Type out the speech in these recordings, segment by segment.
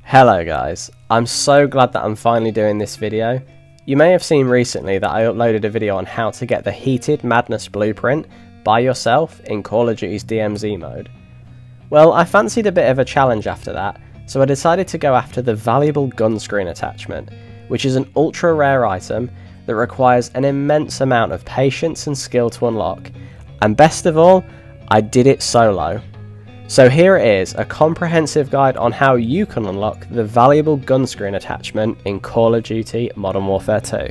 Hello guys, I'm so glad that I'm finally doing this video. You may have seen recently that I uploaded a video on how to get the Heated Madness blueprint by yourself in Call of Duty's DMZ mode. Well, I fancied a bit of a challenge after that, so I decided to go after the Valuable Gunscreen attachment, which is an ultra rare item that requires an immense amount of patience and skill to unlock, and best of all, I did it solo. So here it is, a comprehensive guide on how you can unlock the Valuable Gunscreen attachment in Call of Duty Modern Warfare 2.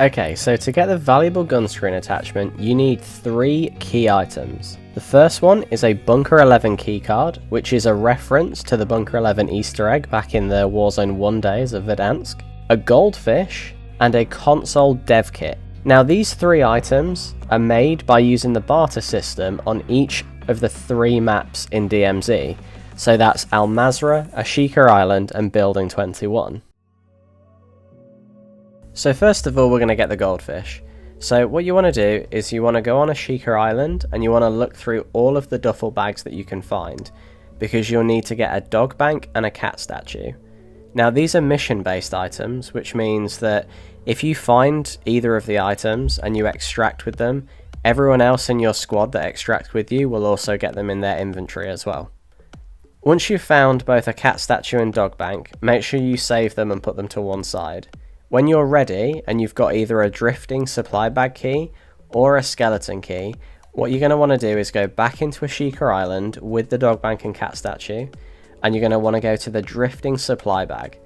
Okay, so to get the Valuable Gunscreen attachment, you need 3 key items. The first one is a Bunker 11 keycard, which is a reference to the Bunker 11 Easter egg back in the Warzone 1 days of Verdansk, a goldfish, and a console Devkit. Now these 3 items are made by using the barter system on each of the 3 maps in DMZ, so that's Mazrah, Ashika Island and Building 21. So first of all we're going to get the goldfish. So what you want to do is you want to go on Ashika Island and you want to look through all of the duffel bags that you can find, because you'll need to get a dog bank and a cat statue. Now these are mission based items, which means that if you find either of the items and you extract with them, everyone else in your squad that extracts with you will also get them in their inventory as well. Once you've found both a cat statue and dog bank, make sure you save them and put them to one side. When you're ready and you've got either a drifting supply bag key or a skeleton key, what you're going to want to do is go back into Ashika Island with the dog bank and cat statue, and you're going to want to go to the drifting supply bag.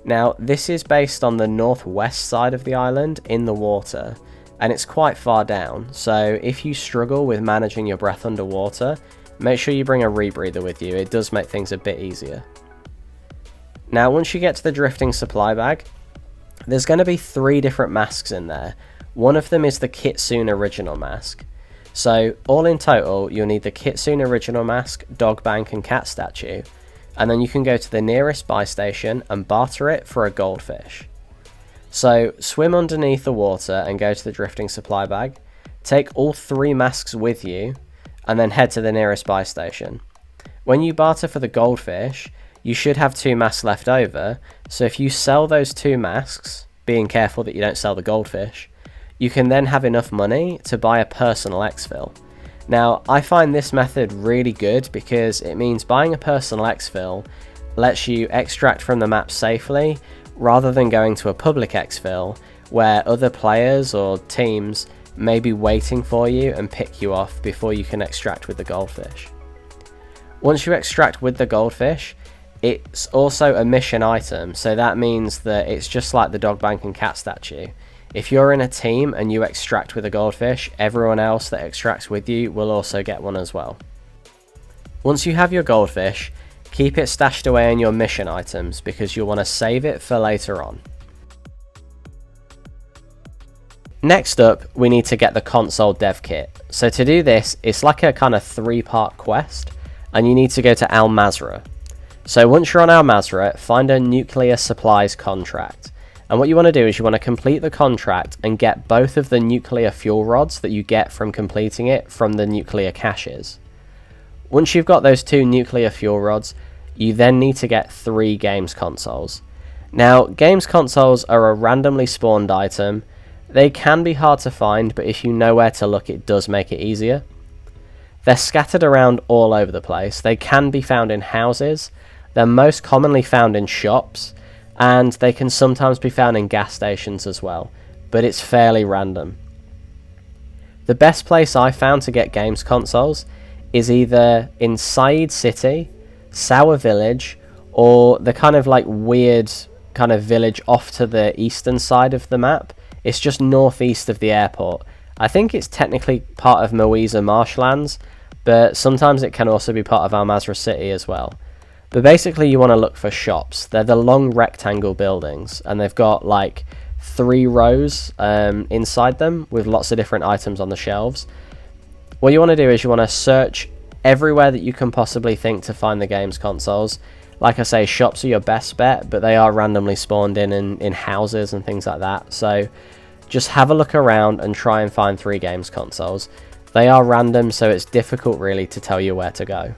Now this is based on the northwest side of the island in the water, and it's quite far down, so if you struggle with managing your breath underwater, make sure you bring a rebreather with you. It does make things a bit easier. Now once you get to the drifting supply bag, there's going to be 3 different masks in there. One of them is the Kitsune original mask. So all in total you'll need the Kitsune original mask, dog bank and cat statue, and then you can go to the nearest buy station and barter it for a goldfish. So swim underneath the water and go to the drifting supply bag, take all 3 masks with you, and then head to the nearest buy station. When you barter for the goldfish, you should have 2 masks left over, so if you sell those 2 masks, being careful that you don't sell the goldfish, you can then have enough money to buy a personal exfil. Now I find this method really good because it means buying a personal exfil lets you extract from the map safely, rather than going to a public exfil where other players or teams may be waiting for you and pick you off before you can extract with the goldfish. Once you extract with the goldfish, it's also a mission item, so that means that it's just like the dog bank and cat statue. If you're in a team and you extract with a goldfish, everyone else that extracts with you will also get one as well. Once you have your goldfish, keep it stashed away in your mission items because you'll want to save it for later on. Next up, we need to get the console Devkit. So to do this, it's like a kind of 3-part quest, and you need to go to Mazrah. So once you're on Mazrah, find a nuclear supplies contract. And what you want to do is you want to complete the contract and get both of the nuclear fuel rods that you get from completing it from the nuclear caches. Once you've got those 2 nuclear fuel rods, you then need to get 3 games consoles. Now, games consoles are a randomly spawned item. They can be hard to find, but if you know where to look, it does make it easier. They're scattered around all over the place. They can be found in houses. They're most commonly found in shops, and they can sometimes be found in gas stations as well, but it's fairly random. The best place I found to get games consoles is either in Said City, Sour Village, or the kind of like weird kind of village off to the eastern side of the map. It's just northeast of the airport. I think it's technically part of Moisa Marshlands, but sometimes it can also be part of Mazrah City as well. But basically you want to look for shops. They're the long rectangle buildings, and they've got like 3 rows inside them with lots of different items on the shelves. What you want to do is you want to search everywhere that you can possibly think to find the games consoles. Like I say, shops are your best bet, but they are randomly spawned in houses and things like that. So just have a look around and try and find 3 games consoles. They are random, so it's difficult really to tell you where to go.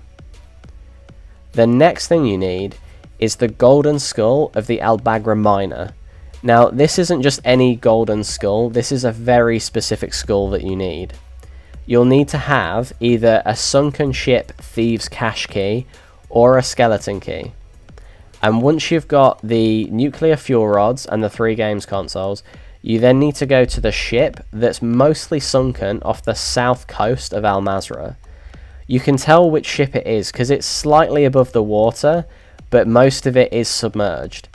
The next thing you need is the golden skull of the Al-Bagra miner. Now, this isn't just any golden skull, this is a very specific skull that you need. You'll need to have either a sunken ship thieves cache key or a skeleton key. And once you've got the nuclear fuel rods and the 3 games consoles, you then need to go to the ship that's mostly sunken off the south coast of Mazrah. You can tell which ship it is because it's slightly above the water, but most of it is submerged.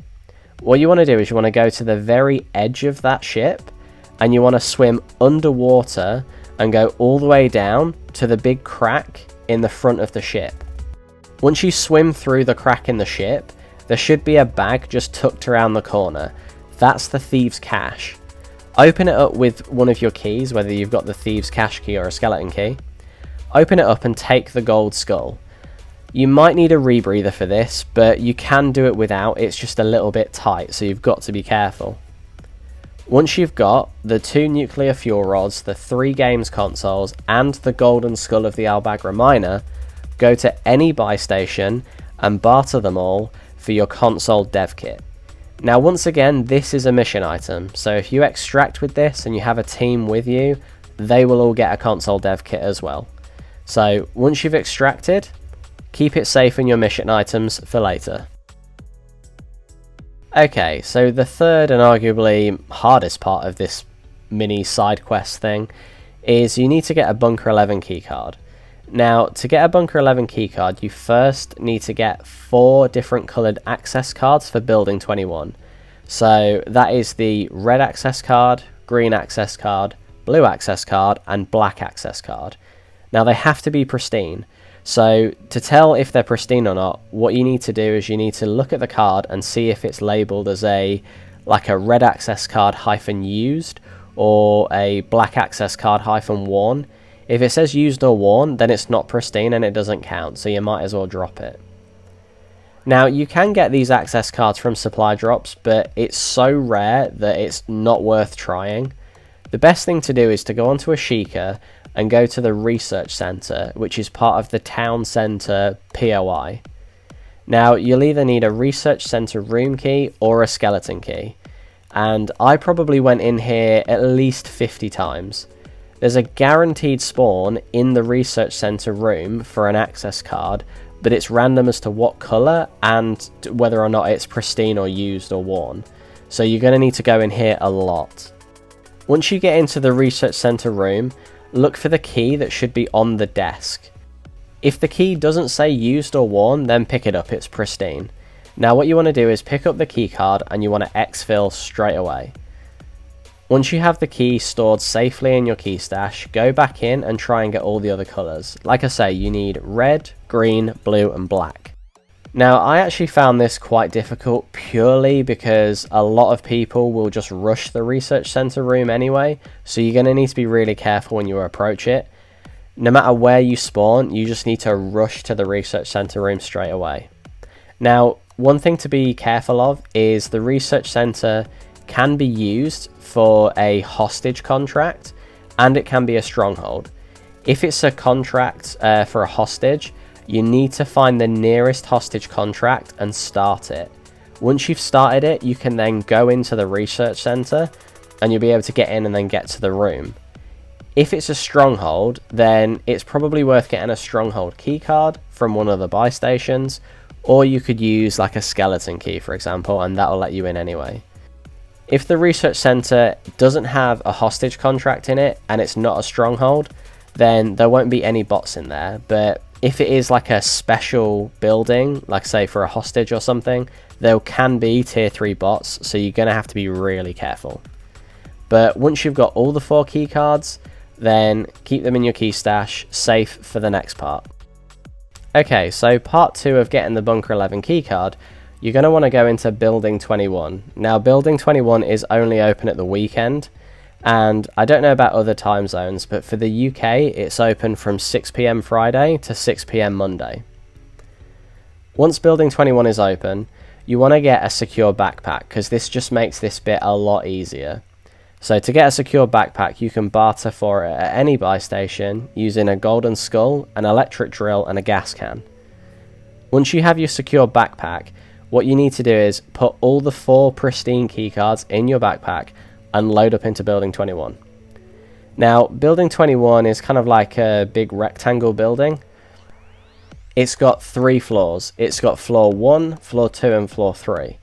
What you want to do is you want to go to the very edge of that ship and you want to swim underwater and go all the way down to the big crack in the front of the ship. Once you swim through the crack in the ship, there should be a bag just tucked around the corner. That's the thieves cache. Open it up with one of your keys, whether you've got the thieves cache key or a skeleton key. Open it up and take the gold skull. You might need a rebreather for this, but you can do it without, it's just a little bit tight, so you've got to be careful. Once you've got the 2 nuclear fuel rods, the 3 games consoles, and the golden skull of the Al-Bagra miner, go to any buy station and barter them all for your console Devkit. Now once again, this is a mission item, so if you extract with this and you have a team with you, they will all get a console Devkit as well. So once you've extracted, keep it safe in your mission items for later. Okay, so the third and arguably hardest part of this mini side quest thing is you need to get a Bunker 11 keycard. Now, to get a Bunker 11 keycard, you first need to get 4 different coloured access cards for Building 21. So that is the red access card, green access card, blue access card, and black access card. Now, they have to be pristine. So to tell if they're pristine or not, what you need to do is you need to look at the card and see if it's labelled as a red access card -used or a black access card -worn. If it says used or worn, then it's not pristine and it doesn't count, so you might as well drop it. Now, you can get these access cards from supply drops, but it's so rare that it's not worth trying. The best thing to do is to go onto Ashika and go to the research center, which is part of the town center POI. Now, you'll either need a research center room key or a skeleton key, and I probably went in here at least 50 times. There's a guaranteed spawn in the research center room for an access card, but it's random as to what color and whether or not it's pristine or used or worn. So you're going to need to go in here a lot. Once you get into the research center room, look for the key that should be on the desk. If the key doesn't say used or worn, then pick it up, it's pristine. Now what you want to do is pick up the key card and you want to exfil straight away. Once you have the key stored safely in your key stash, go back in and try and get all the other colours. Like I say, you need red, green, blue and black. Now, I actually found this quite difficult purely because a lot of people will just rush the research centre room anyway, so you're going to need to be really careful when you approach it. No matter where you spawn, you just need to rush to the research centre room straight away. Now, one thing to be careful of is the research centre can be used for a hostage contract and it can be a stronghold. If it's a contract for a hostage, you need to find the nearest hostage contract and start it. Once you've started it, you can then go into the research center and you'll be able to get in and then get to the room. If it's a stronghold, then it's probably worth getting a stronghold keycard from one of the buy stations, or you could use like a skeleton key, for example, and that'll let you in anyway. If the research center doesn't have a hostage contract in it and it's not a stronghold, then there won't be any bots in there. But if it is like a special building, like say for a hostage or something, there can be tier 3 bots, so you're going to have to be really careful. But once you've got all the 4 key cards, then keep them in your key stash, safe for the next part. Okay, so part 2 of getting the Bunker 11 keycard, you're going to want to go into Building 21. Now, Building 21 is only open at the weekend, and I don't know about other time zones, but for the UK, it's open from 6 PM Friday to 6 PM Monday. Once Building 21 is open, you want to get a secure backpack, because this just makes this bit a lot easier. So to get a secure backpack, you can barter for it at any buy station using a golden skull, an electric drill, and a gas can. Once you have your secure backpack, what you need to do is put all the 4 pristine keycards in your backpack and load up into Building 21. Now, Building 21 is kind of like a big rectangle building. It's got 3 floors. It's got floor 1, floor 2, and floor 3.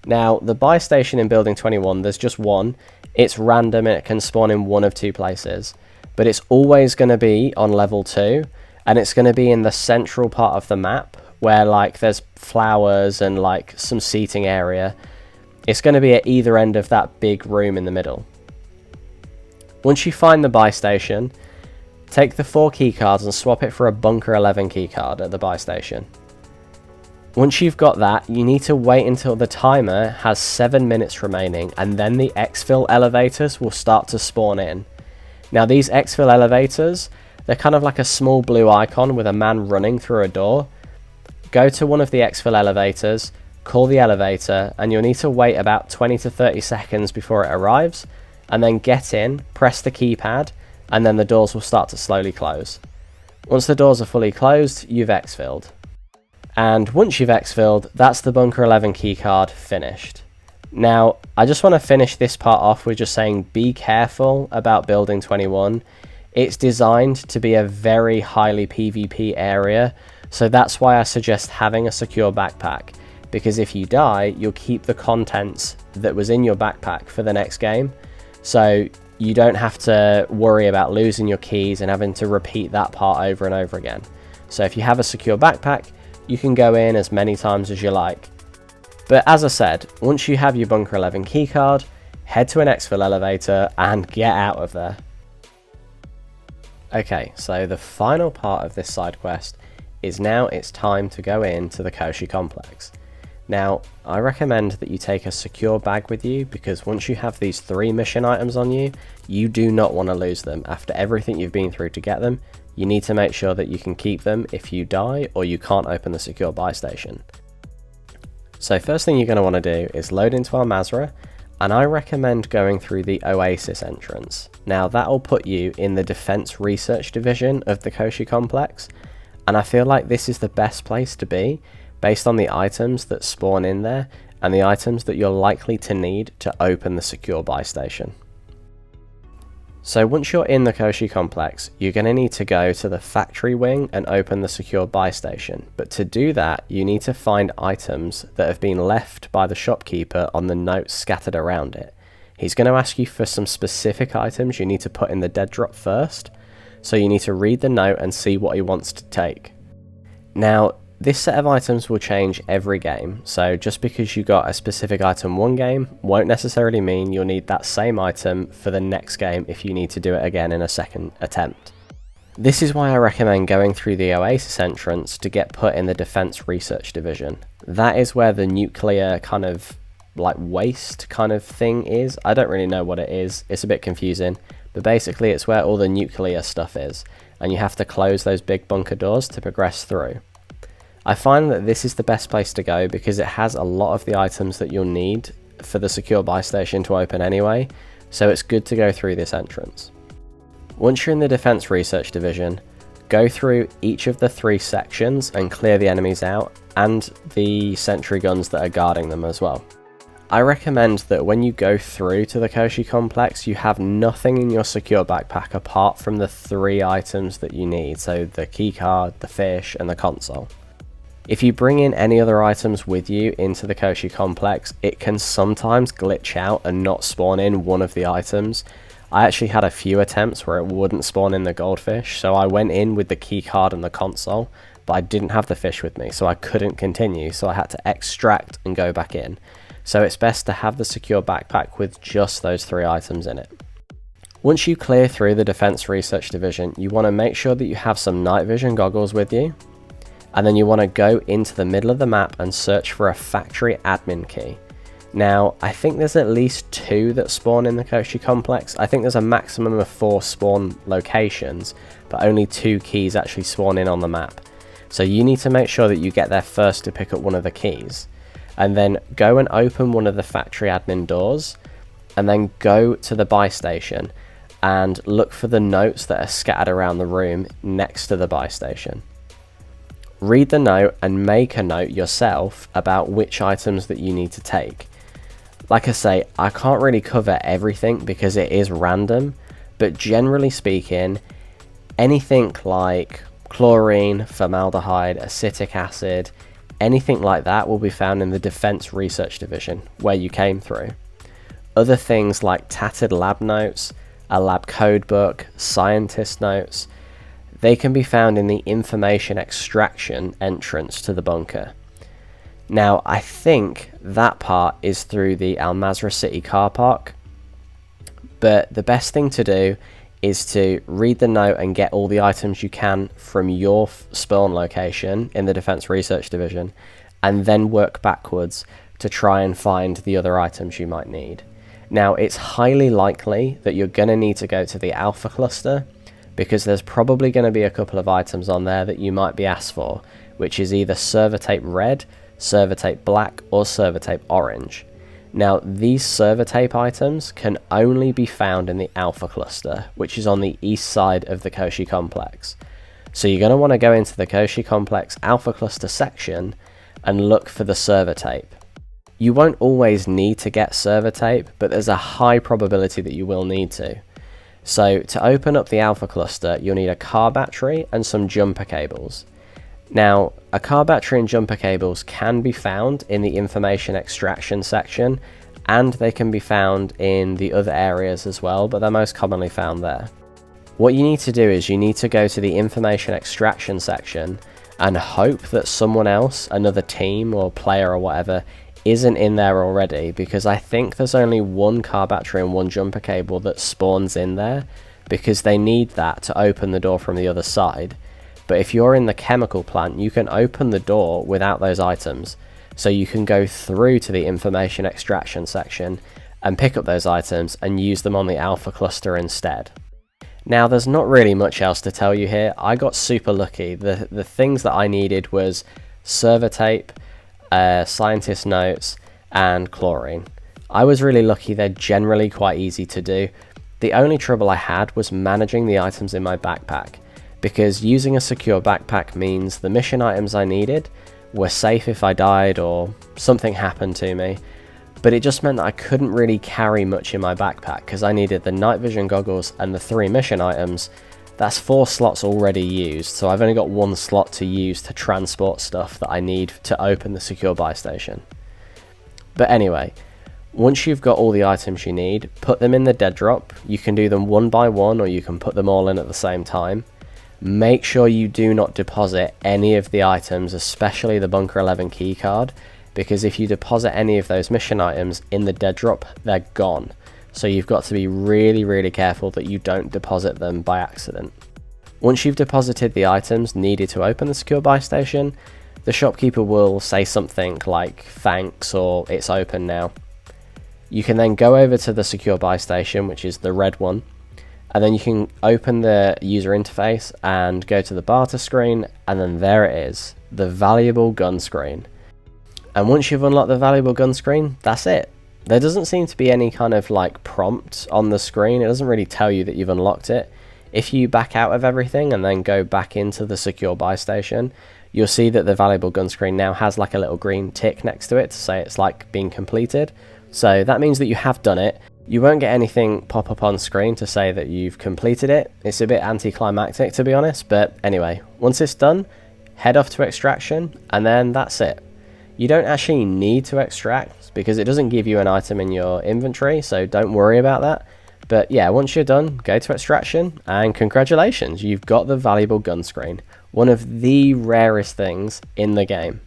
Now, the buy station in Building 21, there's just one. It's random and it can spawn in one of 2 places. But it's always going to be on level 2, and it's going to be in the central part of the map, where like there's flowers and like some seating area. It's going to be at either end of that big room in the middle. Once you find the buy station, take the 4 keycards and swap it for a Bunker 11 keycard at the buy station. Once you've got that, you need to wait until the timer has 7 minutes remaining, and then the exfil elevators will start to spawn in. Now these exfil elevators, they're kind of like a small blue icon with a man running through a door. Go to one of the exfil elevators, call the elevator, and you'll need to wait about 20 to 30 seconds before it arrives, and then get in, press the keypad, and then the doors will start to slowly close. Once the doors are fully closed, you've exfilled. And once you've exfilled, that's the Bunker 11 keycard finished. Now, I just want to finish this part off with just saying be careful about Building 21. It's designed to be a very highly PvP area, so that's why I suggest having a secure backpack, because if you die, you'll keep the contents that was in your backpack for the next game, so you don't have to worry about losing your keys and having to repeat that part over and over again. So if you have a secure backpack, you can go in as many times as you like. But as I said, once you have your Bunker 11 keycard, head to an exfil elevator and get out of there. Okay, so the final part of this side quest is now it's time to go into the Koschei complex. Now, I recommend that you take a secure bag with you, because once you have these 3 mission items on you, you do not want to lose them. After everything you've been through to get them, you need to make sure that you can keep them if you die or you can't open the secure buy station. So first thing you're going to want to do is load into our Mazrah, and I recommend going through the Oasis entrance. Now that will put you in the Defense Research Division of the Koschei complex, and I feel like this is the best place to be based on the items that spawn in there and the items that you're likely to need to open the secure buy station. So once you're in the Koschei complex, you're going to need to go to the factory wing and open the secure buy station. But to do that, you need to find items that have been left by the shopkeeper on the notes scattered around it. He's going to ask you for some specific items you need to put in the dead drop first. So you need to read the note and see what he wants to take. Now, this set of items will change every game, so just because you got a specific item one game won't necessarily mean you'll need that same item for the next game if you need to do it again in a second attempt. This is why I recommend going through the Oasis entrance to get put in the Defense Research Division. That is where the nuclear kind of like waste kind of thing is. I don't really know what it is, it's a bit confusing, but basically it's where all the nuclear stuff is, and you have to close those big bunker doors to progress through. I find that this is the best place to go because it has a lot of the items that you'll need for the secure buy station to open anyway, so it's good to go through this entrance. Once you're in the Defense Research Division, go through each of the 3 sections and clear the enemies out, and the sentry guns that are guarding them as well. I recommend that when you go through to the Koschei complex, you have nothing in your secure backpack apart from the 3 items that you need, so the keycard, the fish, and the console. If you bring in any other items with you into the Koschei complex, it can sometimes glitch out and not spawn in one of the items. I actually had a few attempts where it wouldn't spawn in the goldfish, so I went in with the keycard and the console, but I didn't have the fish with me, so I couldn't continue, so I had to extract and go back in. So it's best to have the secure backpack with just those 3 items in it. Once you clear through the Defense Research Division, you want to make sure that you have some night vision goggles with you, and then you want to go into the middle of the map and search for a factory admin key. Now, I think there's at least 2 that spawn in the Koschei complex. I think there's a maximum of 4 spawn locations, but only 2 keys actually spawn in on the map. So you need to make sure that you get there first to pick up one of the keys, and then go and open one of the factory admin doors, and then go to the buy station and look for the notes that are scattered around the room next to the buy station. read the note and make a note yourself about which items that you need to take. Like I say, I can't really cover everything because it is random, but generally speaking, anything like chlorine, formaldehyde, acetic acid, anything like that will be found in the Defense Research Division, where you came through. Other things like tattered lab notes, a lab code book, scientist notes, they can be found in the information extraction entrance to the bunker. Now, I think that part is through the Mazrah City car park, but the best thing to do is to read the note and get all the items you can from your spawn location in the Defense Research Division, and then work backwards to try and find the other items you might need. Now, it's highly likely that you're going to need to go to the Alpha Cluster, because there's probably going to be a couple of items on there that you might be asked for, which is either server tape red, server tape black, or server tape orange. Now, these server tape items can only be found in the Alpha Cluster, which is on the east side of the Koschei complex. So you're going to want to go into the Koschei complex Alpha Cluster section and look for the server tape. You won't always need to get server tape, but there's a high probability that you will need to. So to open up the Alpha Cluster, you'll need a car battery and some jumper cables. Now, a car battery and jumper cables can be found in the information extraction section, and they can be found in the other areas as well, but they're most commonly found there. What you need to do is you need to go to the information extraction section and hope that someone else, another team or player or whatever, isn't in there already, because I think there's only one car battery and one jumper cable that spawns in there, because they need that to open the door from the other side. But if you're in the chemical plant, you can open the door without those items, so you can go through to the information extraction section and pick up those items and use them on the Alpha Cluster instead. Now, there's not really much else to tell you here. I got super lucky. The things that I needed was server tape, scientist notes, and chlorine. I was really lucky. They're generally quite easy to do. The only trouble I had was managing the items in my backpack, because using a secure backpack means the mission items I needed were safe if I died or something happened to me, but it just meant that I couldn't really carry much in my backpack because I needed the night vision goggles and the 3 mission items. That's 4 slots already used, so I've only got 1 slot to use to transport stuff that I need to open the secure buy station. But anyway, once you've got all the items you need, put them in the dead drop. You can do them one by one, or you can put them all in at the same time. Make sure you do not deposit any of the items, especially the Bunker 11 keycard, because if you deposit any of those mission items in the dead drop, they're gone. So you've got to be really, really careful that you don't deposit them by accident. Once you've deposited the items needed to open the secure buy station, the shopkeeper will say something like thanks or it's open now. You can then go over to the secure buy station, which is the red one, and then you can open the user interface and go to the barter screen, and then there it is, the Valuable Gunscreen. And once you've unlocked the Valuable Gunscreen, that's it. There doesn't seem to be any kind of like prompt on the screen. It doesn't really tell you that you've unlocked it. If you back out of everything and then go back into the secure buy station, you'll see that the Valuable Gunscreen now has like a little green tick next to it to say it's like being completed. So that means that you have done it. You won't get anything pop up on screen to say that you've completed it. It's a bit anticlimactic, to be honest, but anyway, once it's done, head off to extraction, and then that's it. You don't actually need to extract because it doesn't give you an item in your inventory, so don't worry about that. But yeah, once you're done, go to extraction, and congratulations, you've got the Valuable Gunscreen, one of the rarest things in the game.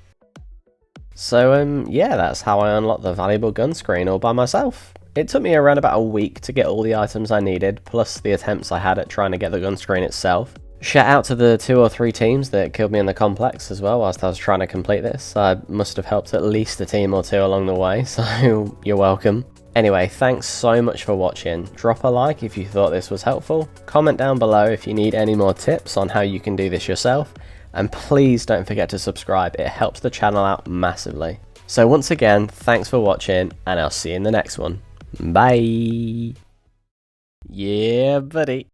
So yeah, that's how I unlocked the Valuable Gunscreen all by myself. It took me around about a week to get all the items I needed, plus the attempts I had at trying to get the gun screen itself. Shout out to the 2 or 3 teams that killed me in the complex as well whilst I was trying to complete this. I must have helped at least a team or 2 along the way, so you're welcome. Anyway, thanks so much for watching. Drop a like if you thought this was helpful, comment down below if you need any more tips on how you can do this yourself, and please don't forget to subscribe, it helps the channel out massively. So once again, thanks for watching, and I'll see you in the next one. Bye. Yeah, buddy.